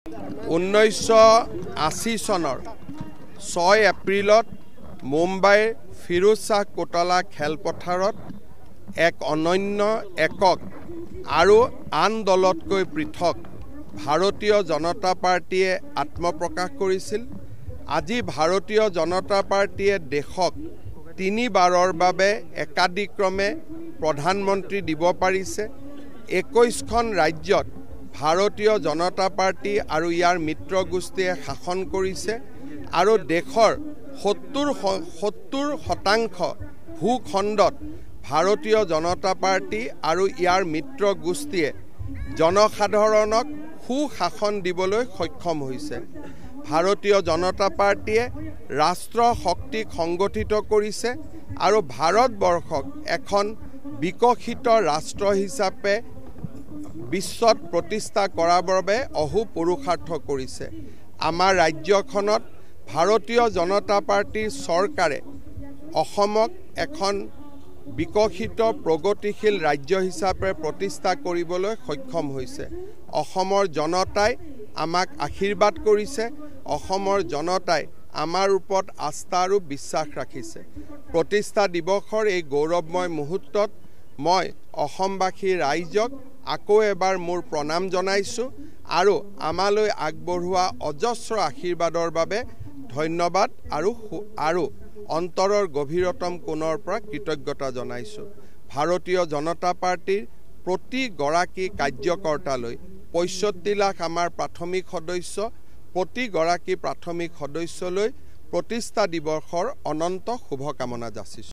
1980 চনৰ 6 এপ্ৰিলত মুম্বাইৰ ফিৰোজ শ্বাহ কোটলা খেলপথাৰত এক অনন্য একক আৰু আন দলতকৈ পৃথক ভাৰতীয় জনতা পাৰ্টিয়ে আত্মপ্ৰকাশ কৰিছিল। আজি ভাৰতীয় জনতা পাৰ্টিয়ে দেশক 3 বাৰৰ বাবে একাদিক্ৰমে প্ৰধানমন্ত্ৰী দিব পাৰিছে। 21খন ৰাজ্যত ভাৰতীয় জনতা পাৰ্টি আৰু ইয়াৰ মিত্ৰ গোষ্ঠীয়ে শাসন কৰিছে আৰু দেশৰ 70% ভূখণ্ডত ভাৰতীয় জনতা পাৰ্টি আৰু ইয়াৰ মিত্ৰ গোষ্ঠীয়ে জনসাধাৰণক সুশাসন দিবলৈ সক্ষম হৈছে। ভাৰতীয় জনতা পাৰ্টিয়ে ৰাষ্ট্ৰ শক্তিক সংগঠিত কৰিছে আৰু ভাৰতবৰ্ষক এখন বিকশিত ৰাষ্ট্ৰ হিচাপে বিশ্বত প্ৰতিষ্ঠা কৰাৰ বাবে অহোপুৰুষাৰ্থ কৰিছে। আমাৰ ৰাজ্যখনত ভাৰতীয় জনতা পাৰ্টিৰ চৰকাৰে অসমক এখন বিকশিত প্ৰগতিশীল ৰাজ্য হিচাপে প্ৰতিষ্ঠা কৰিবলৈ সক্ষম হৈছে। অসমৰ জনতাই আমাক আশীৰ্বাদ কৰিছে। অসমৰ জনতাই আমাৰ ওপৰত আস্থা আৰু বিশ্বাস ৰাখিছে। প্ৰতিষ্ঠা দিৱসৰ এই গৌৰৱময় মুহূৰ্তত মই অসমবাসী ৰাইজক আকৌ এবাৰ মোৰ প্ৰণাম জনাইছোঁ আৰু আমালৈ আগবঢ়োৱা অজস্ৰ আশীৰ্বাদৰ বাবে ধন্যবাদ আৰু অন্তৰৰ গভীৰতম কোণৰ পৰা কৃতজ্ঞতা জনাইছোঁ। ভাৰতীয় জনতা পাৰ্টিৰ প্ৰতিগৰাকী কাৰ্যকৰ্তালৈ 65 লাখ আমাৰ প্ৰাথমিক সদস্য, প্ৰতিগৰাকী প্ৰাথমিক সদস্যলৈ প্ৰতিষ্ঠা দিৱসৰ অনন্ত শুভকামনা যাচিছোঁ।